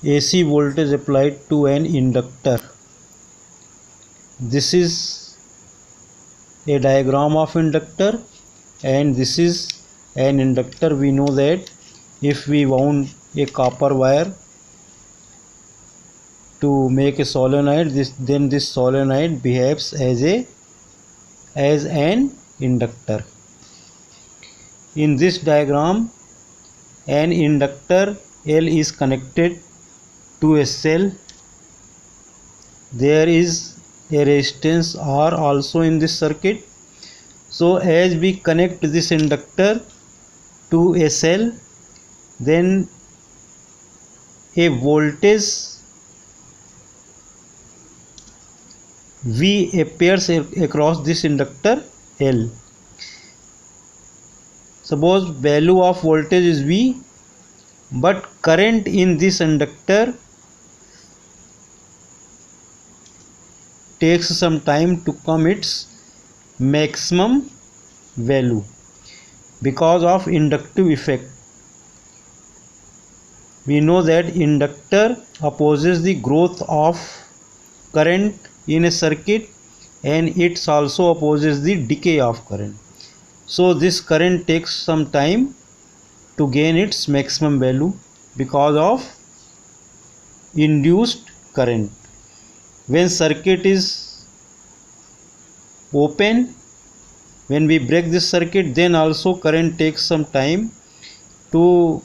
AC voltage applied to an inductor. This is a diagram of inductor, and this is an inductor. We know that if we wound a copper wire to make a solenoid, then this solenoid behaves as an inductor. In this diagram, an inductor L is connected to a cell. There is a resistance R also in this circuit. So as we connect this inductor to a cell, then a voltage V appears across this inductor L. Suppose value of voltage is V, but current in this inductor takes some time to come its maximum value because of inductive effect. We know that inductor opposes the growth of current in a circuit, and it also opposes the decay of current. So this current takes some time to gain its maximum value because of induced current. When circuit is open, when we break this circuit, then also current takes some time to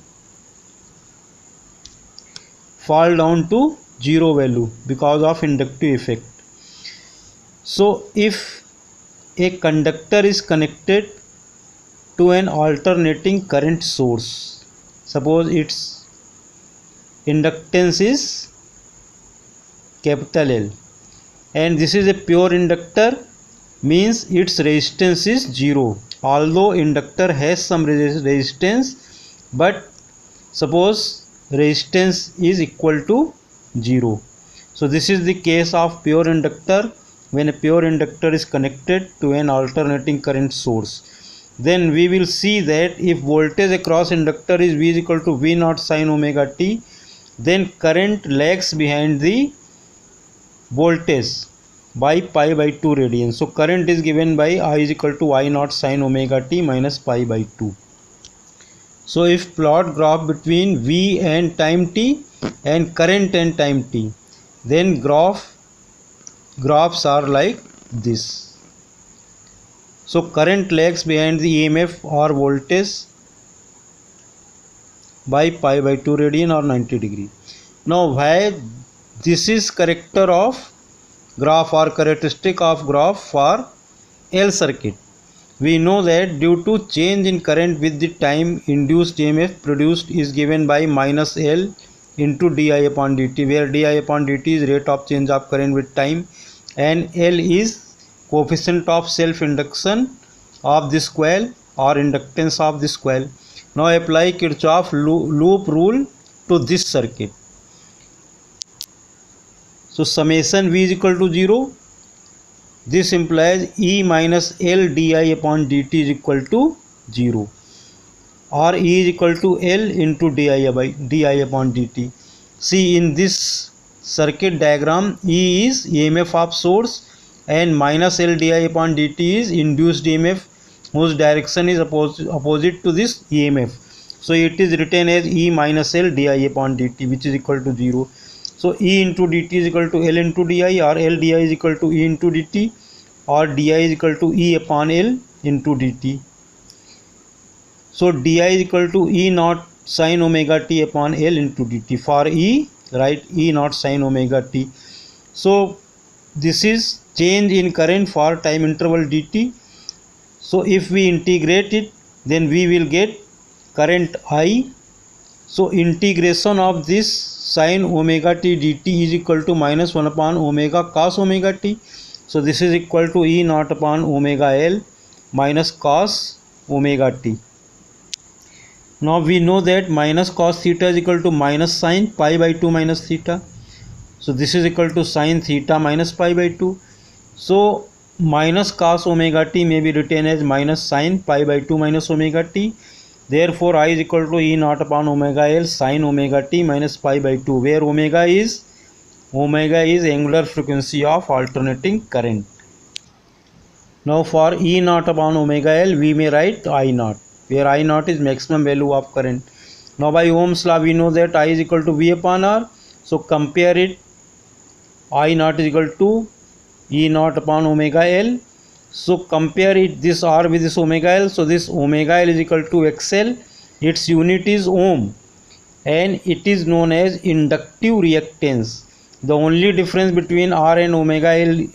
fall down to zero value because of inductive effect. So if a conductor is connected to an alternating current source, suppose its inductance is capital L, and this is a pure inductor, means its resistance is zero. Although inductor has some resistance, but suppose resistance is equal to 0. So this is the case of pure inductor. When a pure inductor is connected to an alternating current source, then we will see that if voltage across inductor is V is equal to V naught sin omega t, then current lags behind the voltage by pi by 2 radians. So current is given by I is equal to I naught sin omega t minus pi by 2. So if plot graph between V and time t and current and time t, then graphs are like this. So current lags behind the EMF or voltage by pi by 2 radian or 90 degree. Now why this is character of graph or characteristic of graph for L circuit? We know that due to change in current with the time, induced EMF produced is given by minus L into di upon dt, where di upon dt is rate of change of current with time, and L is coefficient of self induction of this coil or inductance of this coil. Now apply Kirchhoff loop rule to this circuit. So summation V is equal to 0. This implies E minus L di upon dt is equal to 0, or E is equal to L into di upon dt. See, in this circuit diagram, E is EMF of source and minus L di upon dt is induced EMF whose direction is opposite to this EMF. So it is written as E minus L di upon dt, which is equal to 0. So E into dt is equal to L into di, or L di is equal to E into dt, or di is equal to E upon L into dt. So di is equal to E naught sin omega t upon L into dt. For E, write E naught sin omega t. So this is change in current for time interval dt. So if we integrate it, then we will get current I. So integration of this sin omega t dt is equal to minus 1 upon omega cos omega t. So this is equal to E naught upon omega L minus cos omega t. Now we know that minus cos theta is equal to minus sin pi by 2 minus theta. So this is equal to sin theta minus pi by 2. So minus cos omega t may be written as minus sin pi by 2 minus omega t, Therefore I is equal to E naught upon omega L sin omega t minus pi by 2, where omega is angular frequency of alternating current. Now for E naught upon omega L we may write I naught, where I naught is maximum value of current. Now by Ohm's law we know that I is equal to V upon R. So compare it. I naught is equal to E naught upon omega L. So compare it, this R with this omega L. So this omega L is equal to XL. Its unit is ohm and it is known as inductive reactance. The only difference between R and omega L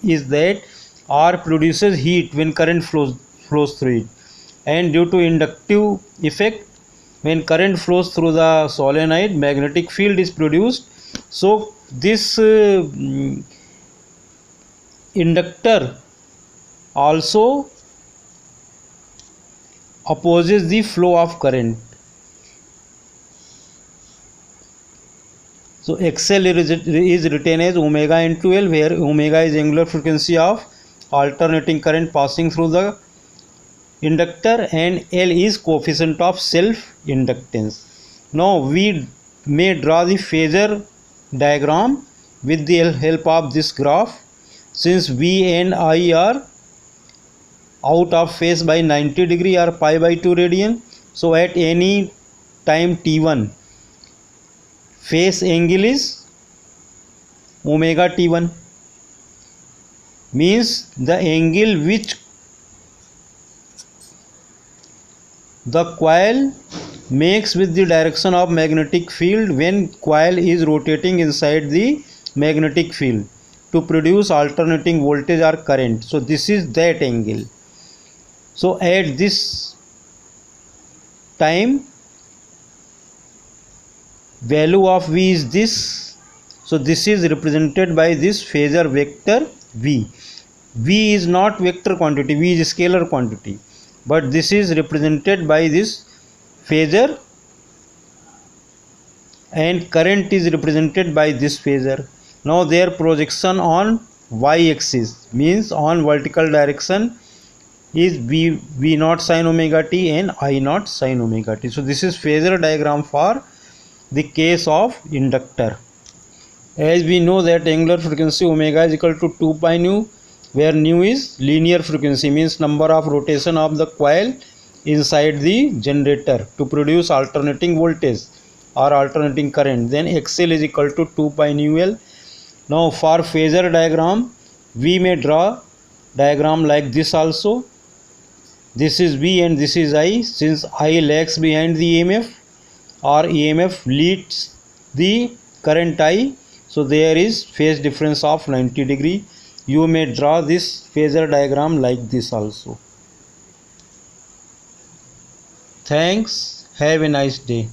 is that R produces heat when current flows through it, and due to inductive effect, when current flows through the solenoid, magnetic field is produced. So this inductor also opposes the flow of current. So XL is written as omega into L, where omega is angular frequency of alternating current passing through the inductor and L is coefficient of self inductance. Now we may draw the phasor diagram with the help of this graph. Since V and I are out of phase by 90 degree or pi by 2 radian, so at any time t1 phase angle is omega t1, means the angle which the coil makes with the direction of magnetic field when coil is rotating inside the magnetic field to produce alternating voltage or current. So this is that angle. So at this time value of V is this. So this is represented by this phasor vector V. V is not vector quantity, V is scalar quantity, but this is represented by this phasor, and current is represented by this phasor. Now their projection on y-axis, means on vertical direction, is V naught sin omega t and I naught sin omega t. So this is phasor diagram for the case of inductor. As we know that angular frequency omega is equal to 2 pi nu, where nu is linear frequency, means number of rotation of the coil inside the generator to produce alternating voltage or alternating current. Then XL is equal to 2 pi nu L. Now for phasor diagram we may draw diagram like this also. This is V and this is I. Since I lags behind the EMF or EMF leads the current I, so there is phase difference of 90 degree. You may draw this phasor diagram like this also. Thanks. Have a nice day.